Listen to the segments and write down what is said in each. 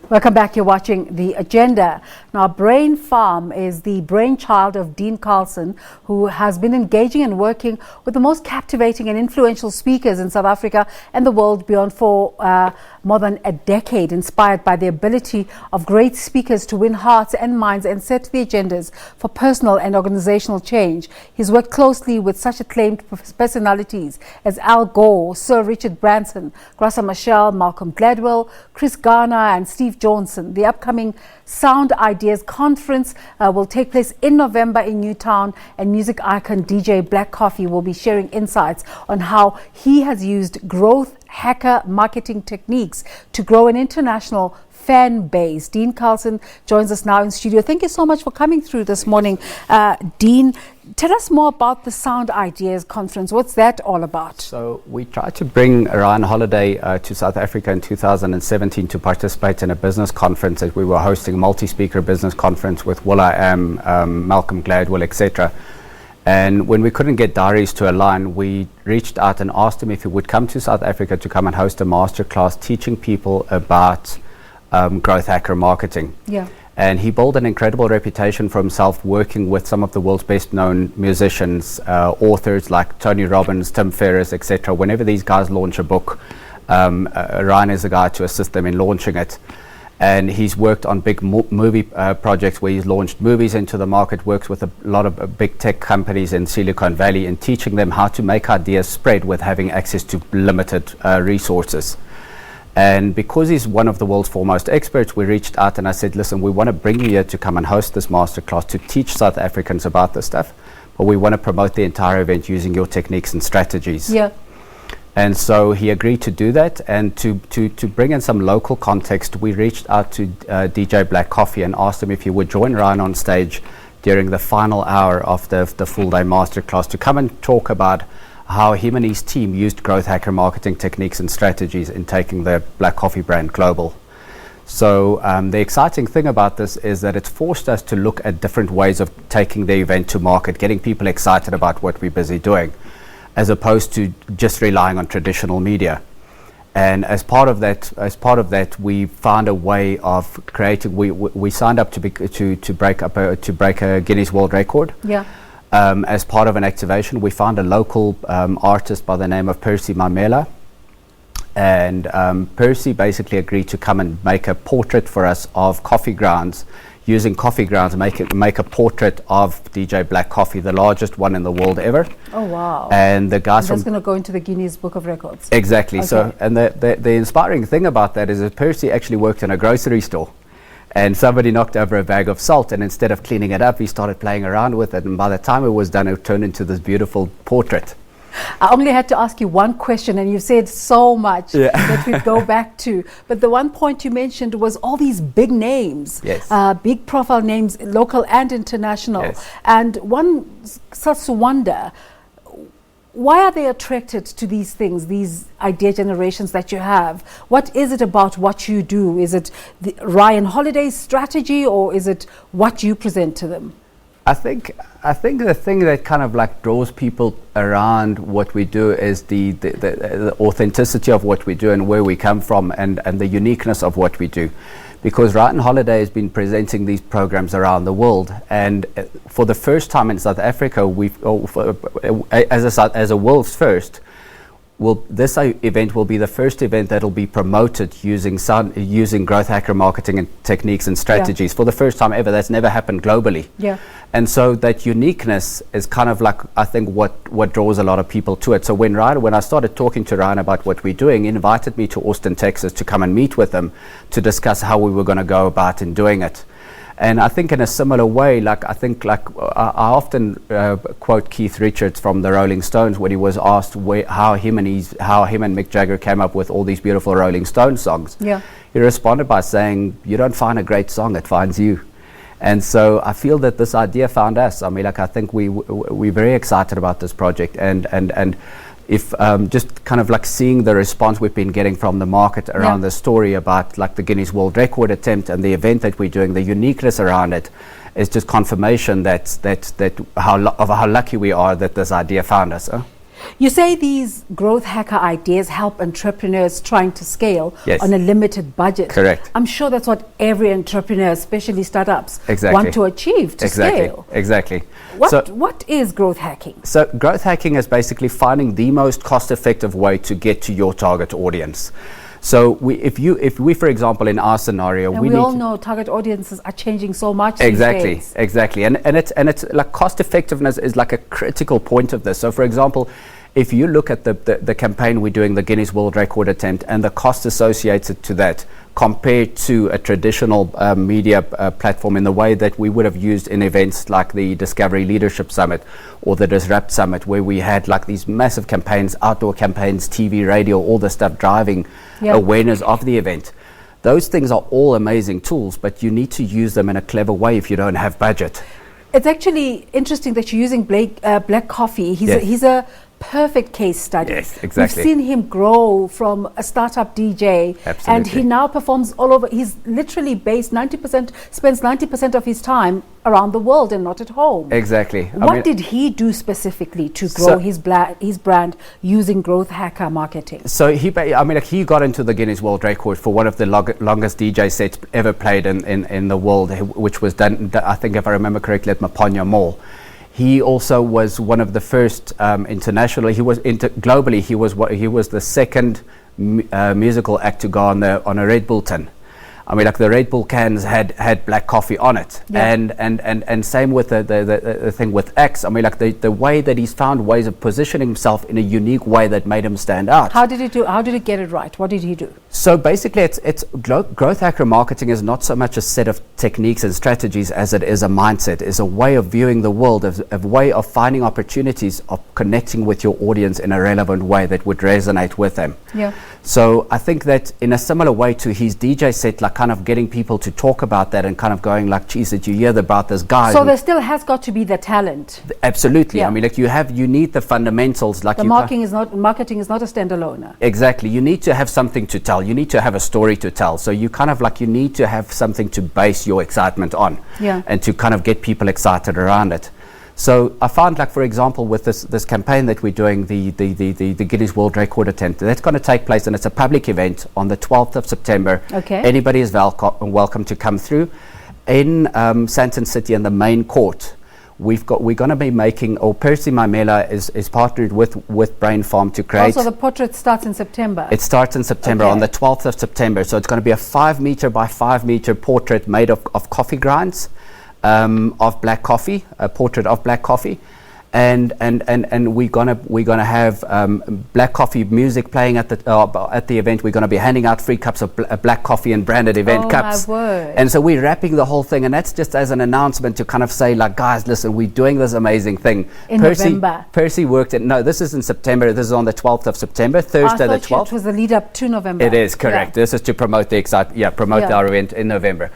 Welcome back. You're watching The Agenda. Now, BrainFarm is the brainchild of Dean Carlson, who has been engaging and working with the most captivating and influential speakers in South Africa and the world beyond for more than a decade, inspired by the ability of great speakers to win hearts and minds and set the agendas for personal and organizational change. He's worked closely with such acclaimed personalities as Gore, Sir Richard Branson, Graça Machel, Malcolm Gladwell, Gardner and Steve Johnson. The upcoming Sound Ideas Conference will take place in November in Newtown, and music icon DJ Black Coffee will be sharing insights on how he has used growth hacker marketing techniques to grow an international fan base. Dean Carlson joins us now in studio. Thank you so much for coming through this morning. Dean, tell us more about the Sound Ideas Conference. What's that all about? So we tried to bring Ryan Holiday to South Africa in 2017 to participate in a business conference that we were hosting, a multi-speaker business conference with will.i.am, Malcolm Gladwell, etc. And when we couldn't get diaries to align, we reached out and asked him if he would come to South Africa to come and host a masterclass teaching people about growth hacker marketing. Yeah. And he built an incredible reputation for himself working with some of the world's best known musicians, authors like Tony Robbins, Tim Ferriss, etc. Whenever these guys launch a book, Ryan is the guy to assist them in launching it. And he's worked on big movie projects where he's launched movies into the market, works with a lot of big tech companies in Silicon Valley in teaching them how to make ideas spread with having access to limited resources. And because he's one of the world's foremost experts, we reached out and I said, listen, we want to bring you here to come and host this masterclass to teach South Africans about this stuff, but we want to promote the entire event using your techniques and strategies. Yeah. And so he agreed to do that, and to bring in some local context, we reached out to DJ Black Coffee and asked him if he would join Ryan on stage during the final hour of the full day masterclass to come and talk about how him and his team used growth hacker marketing techniques and strategies in taking the Black Coffee brand global. So the exciting thing about this is that it's forced us to look at different ways of taking the event to market, getting people excited about what we're busy doing, as opposed to just relying on traditional media. And as part of that, we found a way of creating. We signed up to break a Guinness World Record. Yeah. As part of an activation, we found a local artist by the name of Percy Mamela, and Percy basically agreed to come and make a portrait for us of coffee grounds. Using coffee grounds, make a portrait of DJ Black Coffee, the largest one in the world ever. Oh wow! And the guys that's going to go into the Guinness Book of Records. Exactly. Okay. So, and the inspiring thing about that is that Percy actually worked in a grocery store, and somebody knocked over a bag of salt, and instead of cleaning it up, he started playing around with it, and by the time it was done, it turned into this beautiful portrait. I only had to ask you one question, and you said so much that we'd go back to. But the one point you mentioned was all these big names, yes. Big profile names, local and international. Yes. And one starts to wonder, why are they attracted to these things, these idea generations that you have? What is it about what you do? Is it the Ryan Holiday's strategy, or is it what you present to them? I think the thing that kind of like draws people around what we do is the authenticity of what we do and where we come from, and the uniqueness of what we do. Because Ryan Holiday has been presenting these programs around the world, and for the first time in South Africa, as a world's first, this event will be the first event that will be promoted using growth hacker marketing and techniques and strategies for the first time ever. That's never happened globally. Yeah. And so that uniqueness is kind of like, I think, what draws a lot of people to it. So when I started talking to Ryan about what we're doing, he invited me to Austin, Texas to come and meet with him to discuss how we were going to go about in doing it. And I think in a similar way, I often quote Keith Richards from the Rolling Stones when he was asked how him and Mick Jagger came up with all these beautiful Rolling Stones songs. Yeah. He responded by saying, "You don't find a great song; it finds you." And so I feel that this idea found us. I mean, I think we're very excited about this project, and if just kind of like seeing the response we've been getting from the market around the story about like the Guinness World Record attempt and the event that we're doing, the uniqueness around it is just confirmation that how lucky we are that this idea found us. You say these growth hacker ideas help entrepreneurs trying to scale Yes. on a limited budget. Correct. I'm sure that's what every entrepreneur, especially startups, Exactly. want to achieve to scale. Exactly. What is growth hacking? So growth hacking is basically finding the most cost-effective way to get to your target audience. So if we, for example, in our scenario, And we we need all to- know target audiences are changing so much Exactly, these days. exactly, and it's like cost effectiveness is like a critical point of this. So, for example, if you look at the campaign we're doing, the Guinness World Record attempt, and the cost associated to that, compared to a traditional media platform in the way that we would have used in events like the Discovery Leadership Summit or the Disrupt Summit, where we had like these massive campaigns, outdoor campaigns, TV, radio, all the stuff driving awareness of the event. Those things are all amazing tools, but you need to use them in a clever way if you don't have budget. It's actually interesting that you're using Black Coffee. He's a perfect case study. Yes, exactly. We've seen him grow from a startup DJ, and Absolutely. he now performs all over. He's literally spends 90% of his time around the world and not at home. Exactly. What did he do specifically to grow his brand using growth hacker marketing? So he got into the Guinness World Record for one of the longest DJ sets ever played in the world, which was done, I think, if I remember correctly, at Maponya Mall. He also was one of the first internationally. Globally. He was the second musical act to go on a Red Bull tin. I mean, like the Red Bull cans had black coffee on it, and same with the thing with X. I mean, like the way that he's found ways of positioning himself in a unique way that made him stand out. How did he do? How did he get it right? What did he do? So basically, it's growth hacker marketing is not so much a set of techniques and strategies as it is a mindset. It's a way of viewing the world, a way of finding opportunities, of connecting with your audience in a relevant way that would resonate with them. Yeah. So I think that in a similar way to his DJ set, like kind of getting people to talk about that and kind of going like, geez, did you hear about this guy? So there still has got to be the talent. Absolutely. Yeah. I mean, like you need the fundamentals. Like Marketing is not a standalone. Exactly. You need to have something to tell. You need to have a story to tell. So you kind of like, you need to have something to base your excitement on, and to kind of get people excited around it. So I found, like, for example, with this campaign that we're doing, the Guinness World Record attempt, that's going to take place, and it's a public event on the 12th of September. Okay. Anybody is welcome to come through. In Sandton City in the main court, we're going to be making, Percy Mamela is partnered with BrainFarm to create. Also, the portrait starts in September. It starts in September, on the 12th of September. So it's going to be a 5 meter by 5 meter portrait made of coffee grinds. Of black coffee, a portrait of black coffee, and we're gonna have black coffee music playing at the event. We're gonna be handing out free cups of black coffee and branded event cups. My word. And so we're wrapping the whole thing, and that's just as an announcement to kind of say, like, guys, listen, we're doing this amazing thing. In November. Percy worked at, no, this is in September. This is on the 12th of September, Thursday the 12th. It was the lead up to November. It is correct. Yeah. This is to promote our event in November.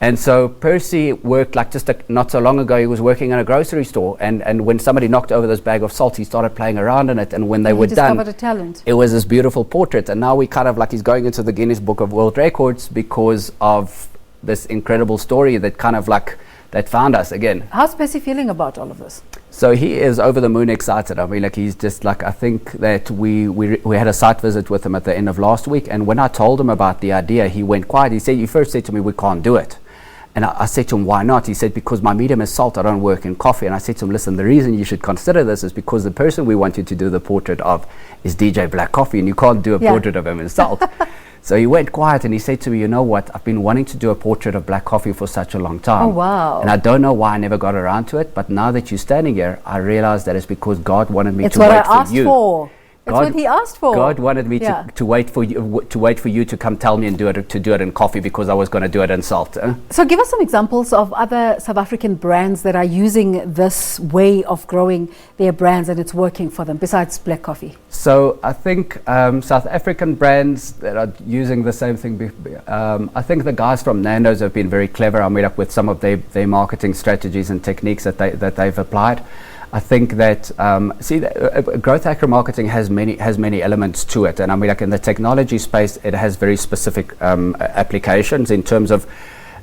And so Percy worked, like, not so long ago, he was working in a grocery store, and when somebody knocked over this bag of salt, he started playing around in it, and when they were done, discovered a talent. It was this beautiful portrait, and now we kind of like, he's going into the Guinness Book of World Records because of this incredible story that kind of like, that found us again. How's Percy feeling about all of this? So he is over the moon excited. I mean, like, he's just like, I think that we had a site visit with him at the end of last week, and when I told him about the idea, he went quiet. He first said to me, we can't do it. And I said to him, why not? He said, because my medium is salt, I don't work in coffee. And I said to him, listen, the reason you should consider this is because the person we want you to do the portrait of is DJ Black Coffee, and you can't do a portrait of him in salt. So he went quiet and he said to me, you know what, I've been wanting to do a portrait of Black Coffee for such a long time. Oh, wow. And I don't know why I never got around to it, but now that you're standing here, I realize that it's because God wanted me it's to what wait I for asked you. For. It's what he asked for. God wanted me to wait for you to come tell me and do it in coffee, because I was going to do it in salt. So give us some examples of other South African brands that are using this way of growing their brands and it's working for them, besides Black Coffee. So I think South African brands that are using the same thing, I think the guys from Nando's have been very clever. I mean, up with some of their marketing strategies and techniques that they've applied. I think that growth hacker marketing has many elements to it, and I mean, like in the technology space, it has very specific applications in terms of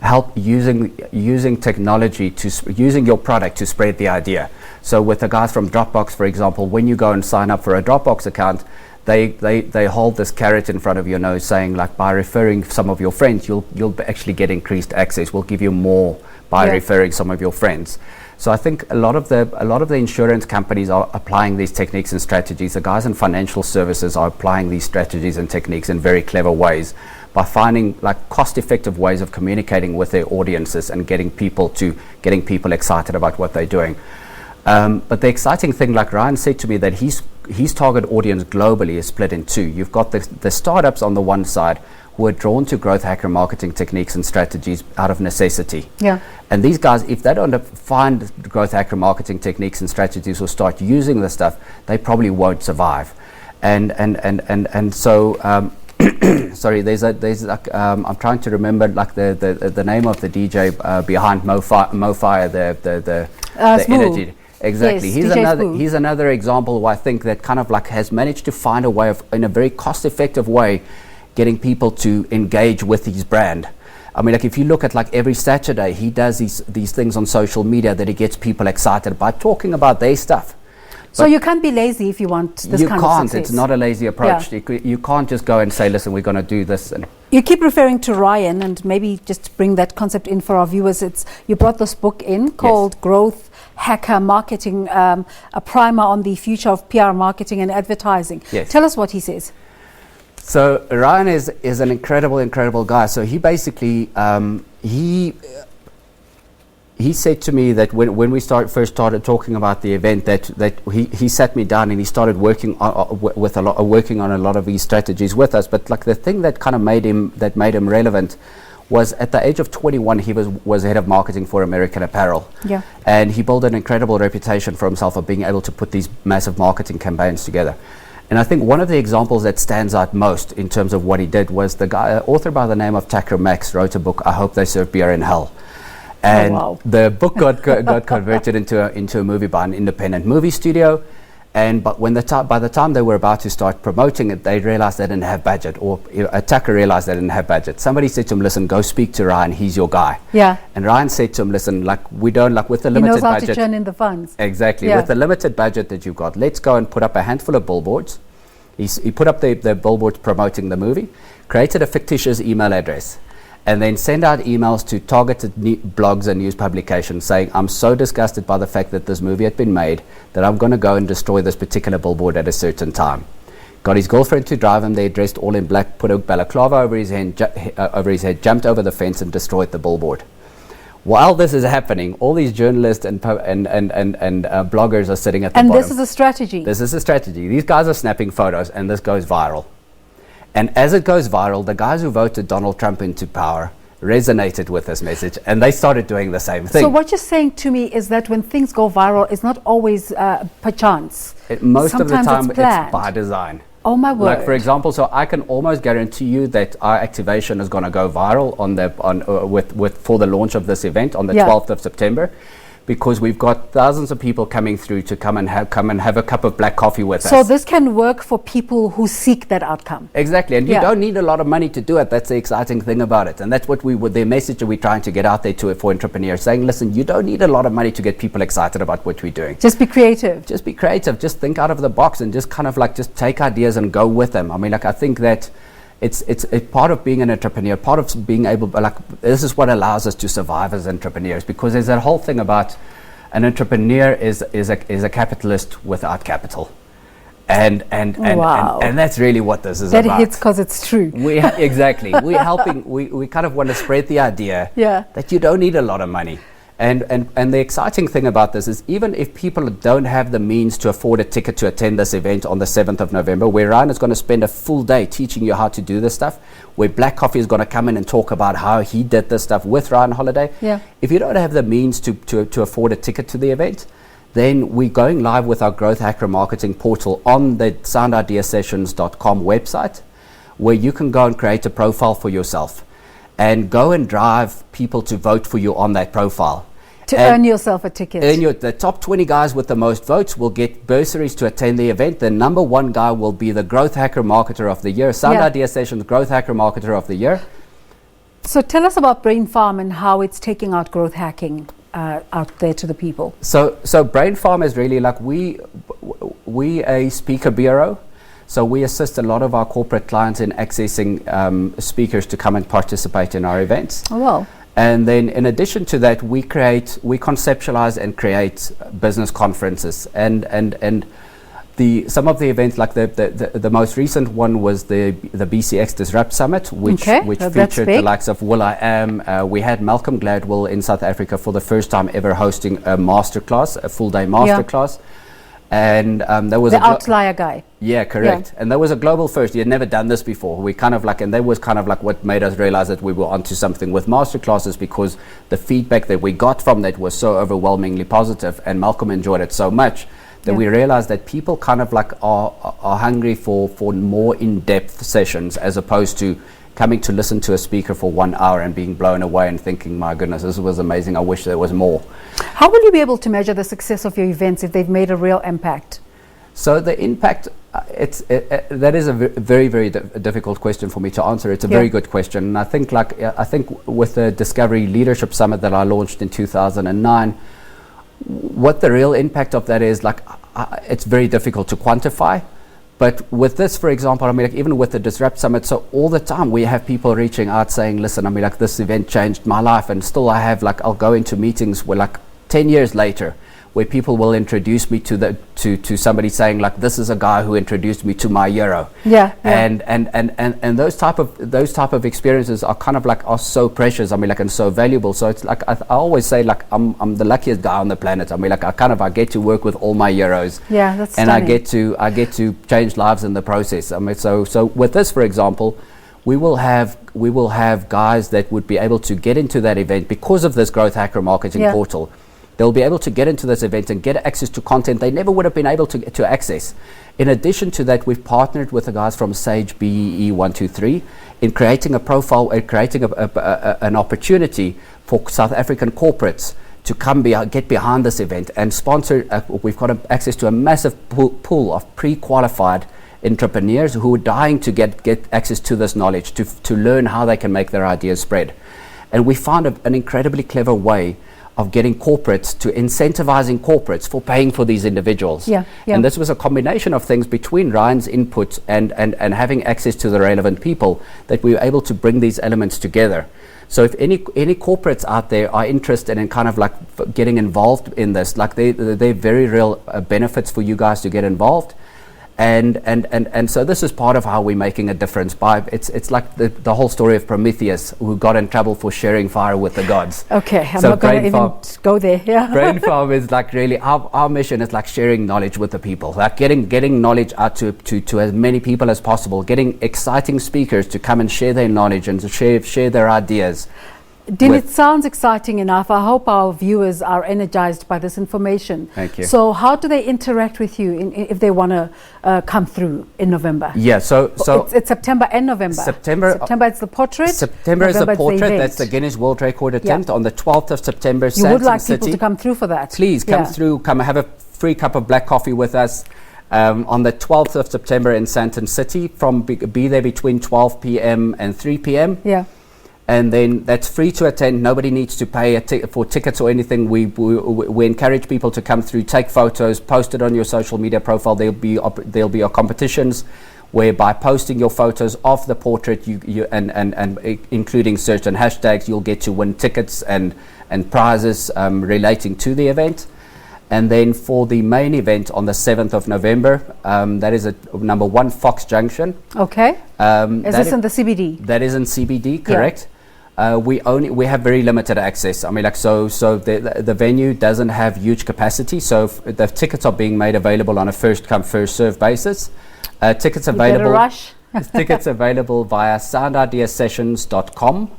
help using technology using your product to spread the idea. So with the guys from Dropbox, for example, when you go and sign up for a Dropbox account, they hold this carrot in front of your nose saying, like, by referring some of your friends, you'll actually get increased access. We'll give you more by referring some of your friends. So I think a lot of the insurance companies are applying these techniques and strategies. The guys in financial services are applying these strategies and techniques in very clever ways by finding like cost-effective ways of communicating with their audiences and getting people excited about what they're doing. But the exciting thing, like Ryan said to me, that his target audience globally is split in two. You've got the startups on the one side who are drawn to growth hacker marketing techniques and strategies out of necessity. Yeah. And these guys, if they don't find growth hacker marketing techniques and strategies or start using the stuff, they probably won't survive. And so sorry, there's like I'm trying to remember like the name of the DJ behind Mofire, the energy. Exactly. Yes, he's another example where I think that kind of like has managed to find a way of, in a very cost-effective way, getting people to engage with his brand. I mean, like if you look at like every Saturday, he does these things on social media that he gets people excited by talking about their stuff. So you can't be lazy if you want this kind of success. It's not a lazy approach. Yeah. You can't just go and say, listen, we're going to do this. And you keep referring to Ryan, and maybe just bring that concept in for our viewers. You brought this book in called Growth Hacker Marketing, a primer on the future of PR marketing and advertising. Yes. Tell us what he says. So Ryan is an incredible guy. So he basically he said to me that when we first started talking about the event, that he sat me down and he started working on a lot of these strategies with us. But like the thing that kind of made him relevant was at the age of 21, he was head of marketing for American Apparel. Yeah. And he built an incredible reputation for himself of being able to put these massive marketing campaigns together. And I think one of the examples that stands out most in terms of what he did was the guy, author by the name of Tucker Max, wrote a book, I Hope They Serve Beer in Hell. And the book got converted into a movie by an independent movie studio. But by the time they were about to start promoting it, they realized they didn't have budget, or Tucker realized they didn't have budget. Somebody said to him, listen, go speak to Ryan, he's your guy. Yeah. And Ryan said to him, listen, like we don't, like with the limited budget. He knows how to churn in the funds. Exactly. Yeah. With the limited budget that you've got, let's go and put up a handful of billboards. He put up the billboards promoting the movie, created a fictitious email address, and then send out emails to targeted blogs and news publications saying, I'm so disgusted by the fact that this movie had been made that I'm going to go and destroy this particular billboard at a certain time. Got his girlfriend to drive him there, dressed all in black, put a balaclava over his head, jumped over the fence and destroyed the billboard. While this is happening, all these journalists and bloggers are sitting at the bottom. And this is a strategy. This is a strategy. These guys are snapping photos and this goes viral. And as it goes viral, the guys who voted Donald Trump into power resonated with this message, and they started doing the same thing. So what you're saying to me is that when things go viral, it's not always perchance. Most of the time, it's by design. Oh my word! Like for example, so I can almost guarantee you that our activation is going to go viral for the launch of this event on the 12th of September. Because we've got thousands of people coming through to come and have a cup of black coffee with us. So this can work for people who seek that outcome. Exactly, and you don't need a lot of money to do it. That's the exciting thing about it, and that's what the message that we're trying to get out there for entrepreneurs, saying, listen, you don't need a lot of money to get people excited about what we're doing. Just be creative. Just be creative. Just think out of the box and just kind of like just take ideas and go with them. I mean, like I think that it's part of being an entrepreneur, part of being able, like this is what allows us to survive as entrepreneurs, because there's that whole thing about an entrepreneur is a capitalist without capital, and that's really what this is about. That hits because it's true. Exactly. We're helping. We kind of want to spread the idea that you don't need a lot of money. And the exciting thing about this is even if people don't have the means to afford a ticket to attend this event on the 7th of November, where Ryan is going to spend a full day teaching you how to do this stuff, where Black Coffee is going to come in and talk about how he did this stuff with Ryan Holiday. Yeah. If you don't have the means to afford a ticket to the event, then we're going live with our Growth Hacker Marketing portal on the soundideasessions.com website, where you can go and create a profile for yourself and go and drive people to vote for you on that profile. To earn yourself a ticket. The top 20 guys with the most votes will get bursaries to attend the event. The number one guy will be the Growth Hacker Marketer of the Year, Sound Idea Sessions Growth Hacker Marketer of the Year. So tell us about BrainFarm and how it's taking out growth hacking out there to the people. So BrainFarm is really like we a speaker bureau. So we assist a lot of our corporate clients in accessing speakers to come and participate in our events. Oh, wow. And then in addition to that, we conceptualize and create business conferences. And some of the events, like the most recent one was the BCX Disrupt Summit, which featured the likes of will.i.am. We had Malcolm Gladwell in South Africa for the first time ever hosting a masterclass, a full day masterclass. And there was the outlier guy. Yeah, correct. Yeah. And there was a global first. He had never done this before. We kind of like, and that was kind of like what made us realize that we were onto something with masterclasses, because the feedback that we got from that was so overwhelmingly positive, and Malcolm enjoyed it so much that we realized that people kind of like are hungry for more in-depth sessions, as opposed to coming to listen to a speaker for 1 hour and being blown away and thinking, my goodness, this was amazing, I wish there was more. How will you be able to measure the success of your events if they've made a real impact? So the impact, that is a very, very difficult question for me to answer. It's a very good question. And I think with the Discovery Leadership Summit that I launched in 2009, what the real impact of that is, like, it's very difficult to quantify. But with this, for example, I mean, like, even with the Disrupt Summit, so all the time we have people reaching out saying, listen, I mean, like, this event changed my life. And still I have, like, I'll go into meetings where, like, 10 years later, where people will introduce me to somebody saying, like, this is a guy who introduced me to my hero. And those type of experiences are kind of like are so precious. I mean, like, and so valuable. So it's like I always say, like, I'm the luckiest guy on the planet. I mean, like, I get to work with all my heroes. Yeah, that's and stunning. I get to change lives in the process. I mean, so with this, for example, we will have guys that would be able to get into that event because of this growth hacker marketing portal. They'll be able to get into this event and get access to content they never would have been able to access. In addition to that, we've partnered with the guys from Sage BEE 123 in creating a profile, creating an opportunity for South African corporates to come get behind this event and sponsor. We've got access to a massive pool of pre-qualified entrepreneurs who are dying to get access to this knowledge, to learn how they can make their ideas spread. And we found an incredibly clever way of getting corporates to incentivizing corporates for paying for these individuals. And this was a combination of things between Ryan's input and having access to the relevant people that we were able to bring these elements together. So if any corporates out there are interested in kind of like getting involved in this, like they're very real benefits for you guys to get involved. And so this is part of how we're making a difference. It's like the whole story of Prometheus, who got in trouble for sharing fire with the gods. Okay, I'm not going to even go there. BrainFarm is like really our mission is like sharing knowledge with the people, like getting knowledge out to as many people as possible, getting exciting speakers to come and share their knowledge and to share their ideas. Dean, it sounds exciting enough. I hope our viewers are energized by this information. Thank you. So how do they interact with you if they want to come through in November? Yeah, so it's September and November. September it's the portrait. September November is the portrait. That's the Guinness World Record attempt on the 12th of September. You would like people to come through for that. Please come through. Come have a free cup of black coffee with us. On the 12th of September in Sandton City, be there between 12 p.m. and 3 p.m. And then that's free to attend. Nobody needs to pay for tickets or anything. We encourage people to come through, take photos, post it on your social media profile. There'll be competitions where by posting your photos of the portrait, you including certain hashtags, you'll get to win tickets and prizes relating to the event. And then for the main event on the 7th of November, that is at number 1 Fox Junction. Okay. Is this in the CBD? That is in CBD, correct. We have very limited access. I mean, like, so the venue doesn't have huge capacity. So the tickets are being made available on a first come first serve basis. Tickets available. Rush. Tickets available via soundideasessions.com.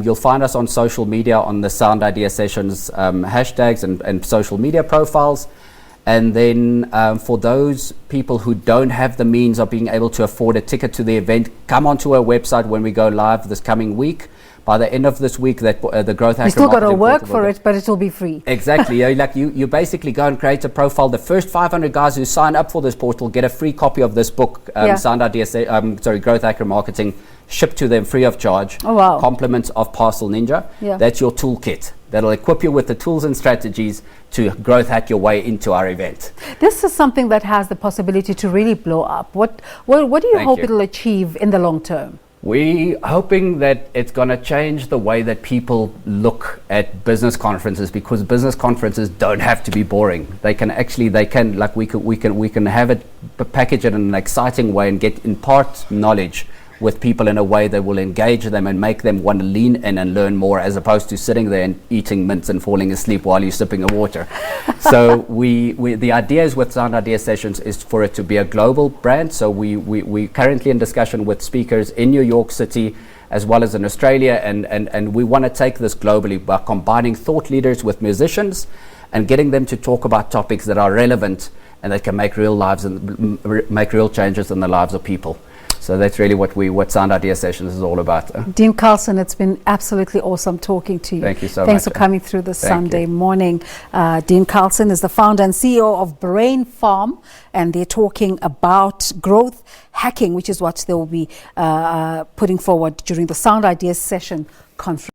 You'll find us on social media on the Sound Idea Sessions hashtags and social media profiles. And then for those people who don't have the means of being able to afford a ticket to the event, come onto our website when we go live this coming week by the end of this week, that the Growth Hacker You still got to Marketing work Portal for will it, but it will be free. Exactly. You basically go and create a profile. The first 500 guys who sign up for this portal get a free copy of this book, Sound Ideas, Growth Hacker Marketing, shipped to them free of charge. Oh, wow. Compliments of Parcel Ninja. Yeah. That's your toolkit. That'll equip you with the tools and strategies to growth hack your way into our event. This is something that has the possibility to really blow up. What do you hope it'll achieve in the long term? We're hoping that it's going to change the way that people look at business conferences, because business conferences don't have to be boring. We can have it, package it in an exciting way and impart knowledge with people in a way that will engage them and make them want to lean in and learn more, as opposed to sitting there and eating mints and falling asleep while you're sipping a water. So the idea is with Sound Idea Sessions is for it to be a global brand. So we currently in discussion with speakers in New York City as well as in Australia, and we want to take this globally by combining thought leaders with musicians and getting them to talk about topics that are relevant and that can make real changes in the lives of people. So that's really what Sound Idea Sessions is all about. Dean Carlson, it's been absolutely awesome talking to you. Thank you so Thanks much. for coming through this Sunday morning. Dean Carlson is the founder and CEO of BrainFarm, and they're talking about growth hacking, which is what they will be putting forward during the Sound Ideas Session conference.